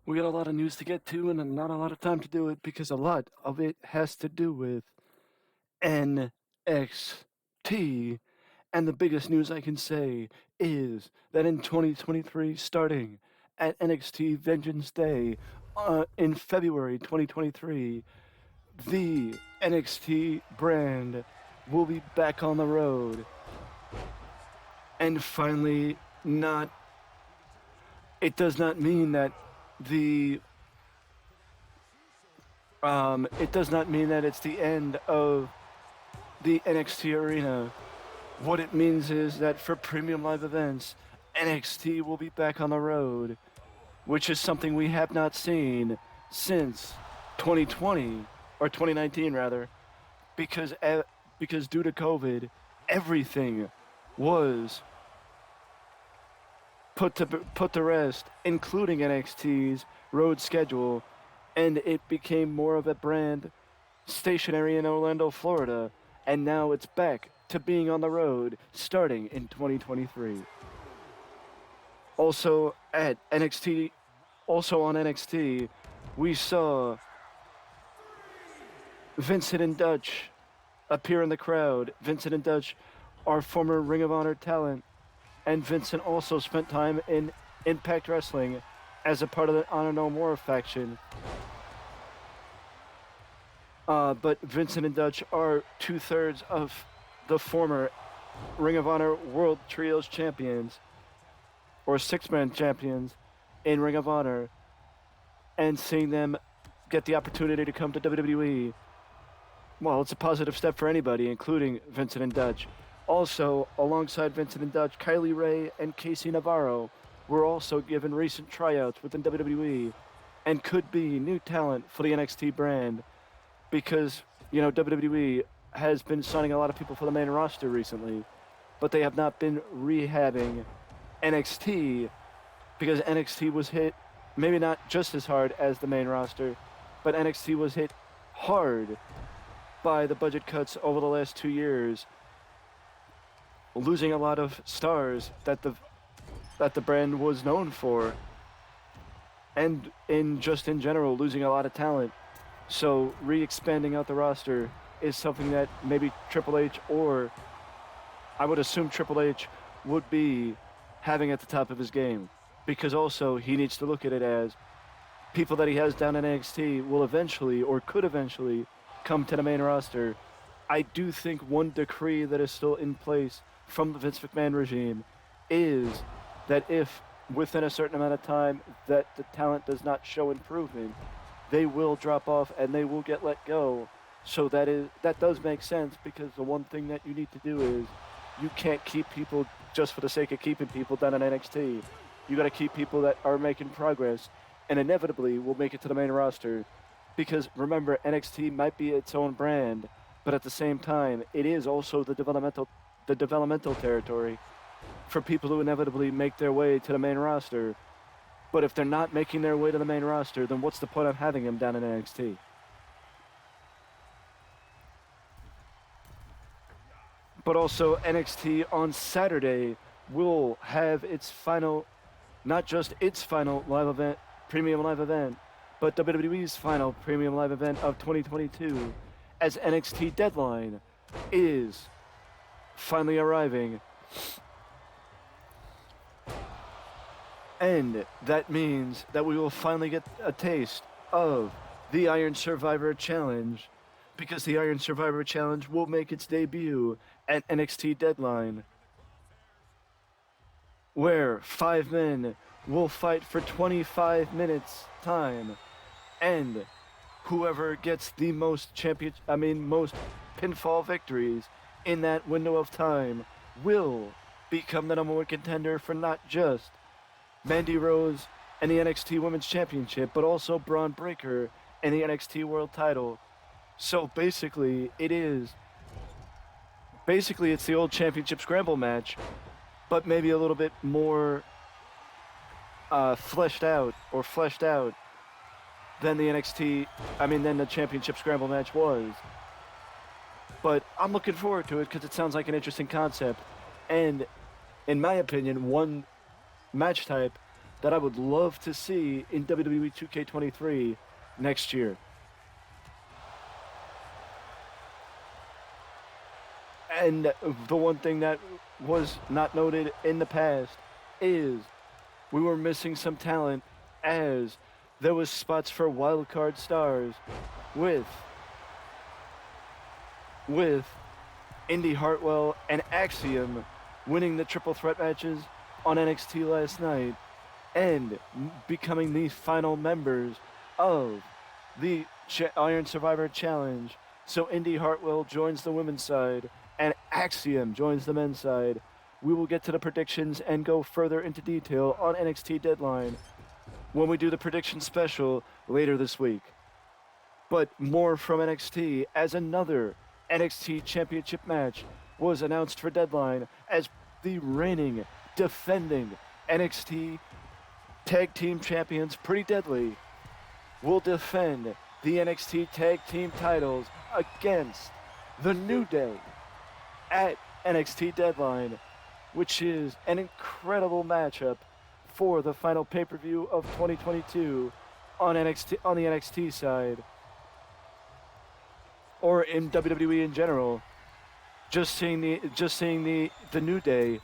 We got a lot of news to get to and not a lot of time to do it because a lot of it has to do with NXT. And the biggest news I can say is that in 2023, starting at NXT Vengeance Day in February 2023, the NXT brand will be back on the road. And finally, not. It does not mean that the it does not mean that it's the end of the NXT arena. What it means is that for premium live events, NXT will be back on the road, which is something we have not seen since 2020 or 2019 rather, because due to COVID, everything was put to rest, including NXT's road schedule, and it became more of a brand stationary in Orlando, Florida, and now it's back to being on the road starting in 2023. Also at NXT, also on NXT, we saw Vincent and Dutch appear in the crowd. Vincent and Dutch are former Ring of Honor talent, and Vincent also spent time in Impact Wrestling as a part of the Honor No More faction. But Vincent and Dutch are 2/3 of the former Ring of Honor World Trios champions, or six-man champions in Ring of Honor, and seeing them get the opportunity to come to WWE, well, it's a positive step for anybody, including Vincent and Dutch. Also, alongside Vincent and Dutch, Kylie Ray and Casey Navarro were also given recent tryouts within WWE and could be new talent for the NXT brand because, WWE has been signing a lot of people for the main roster recently, but they have not been rehabbing NXT because NXT was hit, maybe not just as hard as the main roster, but NXT was hit hard by the budget cuts over the last 2 years, losing a lot of stars that the brand was known for, and in general losing a lot of talent. So re-expanding out the roster is something that maybe Triple H, or I would assume Triple H, would be having at the top of his game, because also he needs to look at it as people that he has down in NXT will eventually, or could eventually, come to the main roster. I do think one decree that is still in place from the Vince McMahon regime is that if within a certain amount of time that the talent does not show improvement, they will drop off and they will get let go. So that does make sense, because the one thing that you need to do is you can't keep people just for the sake of keeping people down in NXT. You got to keep people that are making progress and inevitably will make it to the main roster. Because remember, NXT might be its own brand, but at the same time, it is also the developmental territory for people who inevitably make their way to the main roster. But if they're not making their way to the main roster, then what's the point of having them down in NXT? But also, NXT on Saturday will have its final, not just its final live event, premium live event, but WWE's final premium live event of 2022, as NXT Deadline is finally arriving. And that means that we will finally get a taste of the Iron Survivor Challenge, because the Iron Survivor Challenge will make its debut at NXT Deadline, where 5 men will fight for 25 minutes time, and whoever gets the most most pinfall victories in that window of time will become the number one contender for not just Mandy Rose and the NXT Women's Championship, but also Braun Breaker and the NXT World Title. So basically, it's the old championship scramble match, but maybe a little bit more fleshed out than the championship scramble match was. But I'm looking forward to it because it sounds like an interesting concept. And in my opinion, one match type that I would love to see in WWE 2K23 next year. And the one thing that was not noted in the past is we were missing some talent as there was spots for wildcard stars with with Indy Hartwell and Axiom winning the triple threat matches on NXT last night and becoming the final members of the Iron Survivor Challenge. So Indy Hartwell joins the women's side and Axiom joins the men's side. We will get to the predictions and go further into detail on NXT Deadline when we do the prediction special later this week. But more from NXT as another NXT Championship match was announced for Deadline as the reigning, defending NXT Tag Team Champions Pretty Deadly will defend the NXT Tag Team titles against the New Day at NXT Deadline, which is an incredible matchup for the final pay-per-view of 2022 on NXT on the NXT side or in WWE in general. Just seeing the New Day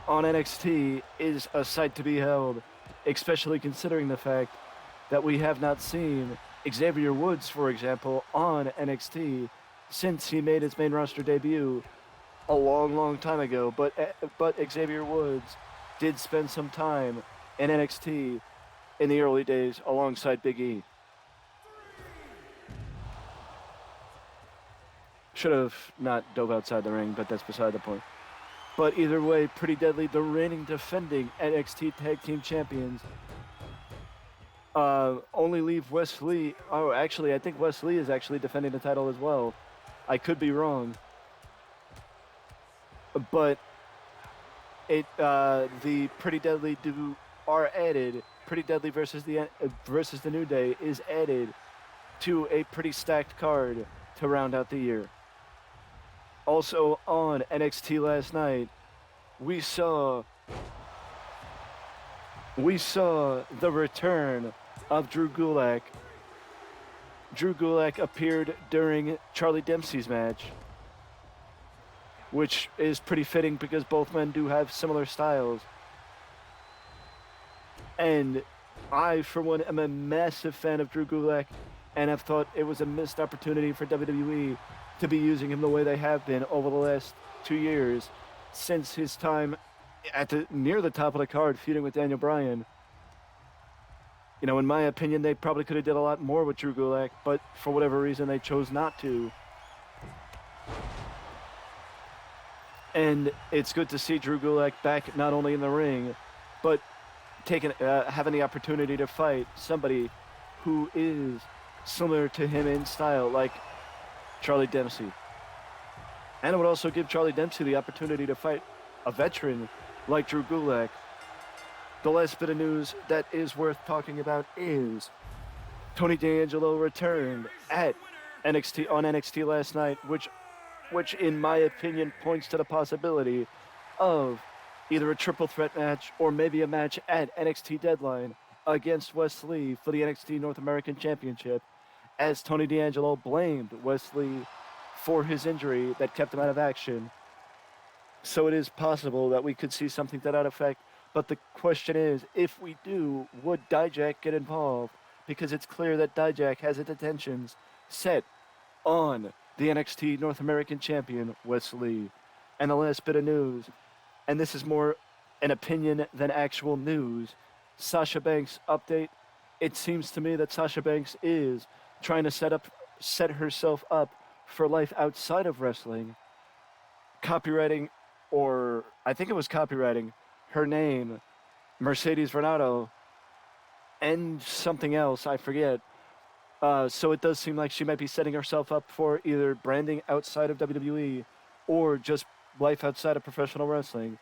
on NXT is a sight to be held, especially considering the fact that we have not seen Xavier Woods, for example, on NXT since he made his main roster debut a long time ago. But Xavier Woods did spend some time in NXT in the early days alongside Big E. Should have not dove outside the ring, but that's beside the point. But either way, Pretty Deadly, the reigning defending NXT Tag Team Champions, only leave Wes Lee. Oh, actually, I think Wes Lee is actually defending the title as well. I could be wrong. But the Pretty Deadly are added. Pretty Deadly versus the New Day is added to a pretty stacked card to round out the year. Also on NXT last night, we saw the return of Drew Gulak. Drew Gulak appeared during Charlie Dempsey's match, which is pretty fitting because both men do have similar styles. And I, for one, am a massive fan of Drew Gulak and have thought it was a missed opportunity for WWE to be using him the way they have been over the last 2 years since his time near the top of the card feuding with Daniel Bryan. You know, in my opinion, they probably could have did a lot more with Drew Gulak, but for whatever reason, they chose not to. And it's good to see Drew Gulak back not only in the ring, but having the opportunity to fight somebody who is similar to him in style, like Charlie Dempsey. And it would also give Charlie Dempsey the opportunity to fight a veteran like Drew Gulak. The last bit of news that is worth talking about is Tony D'Angelo returned at NXT last night, which in my opinion points to the possibility of either a triple threat match or maybe a match at NXT Deadline against Wes Lee for the NXT North American Championship, as Tony D'Angelo blamed Wes Lee for his injury that kept him out of action. So it is possible that we could see something to that effect. But the question is, if we do, would Dijak get involved? Because it's clear that Dijak has its attentions set on the NXT North American Champion, Wes Lee. And the last bit of news, and this is more an opinion than actual news, Sasha Banks update. It seems to me that Sasha Banks is trying to set herself up for life outside of wrestling, copywriting, or I think it was copywriting, her name, Mercedes Varnado, and something else, I forget. So it does seem like she might be setting herself up for either branding outside of WWE or just life outside of professional wrestling.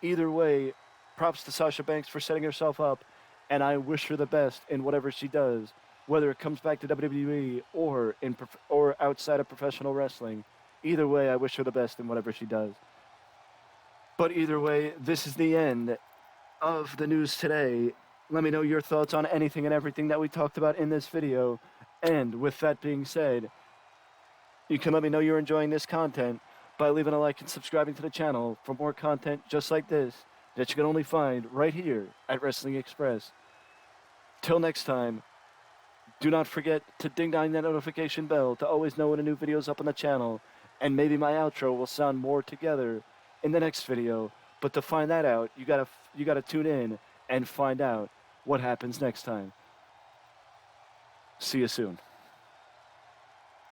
Either way, props to Sasha Banks for setting herself up, and I wish her the best in whatever she does, whether it comes back to WWE or or outside of professional wrestling. Either way, I wish her the best in whatever she does. But either way, this is the end of the news today. Let me know your thoughts on anything and everything that we talked about in this video. And with that being said, you can let me know you're enjoying this content by leaving a like and subscribing to the channel for more content just like this that you can only find right here at Wrestling Express. Till next time, do not forget to ding dong that notification bell to always know when a new video is up on the channel, and maybe my outro will sound more together in the next video. But to find that out, you gotta tune in and find out what happens next time. See you soon.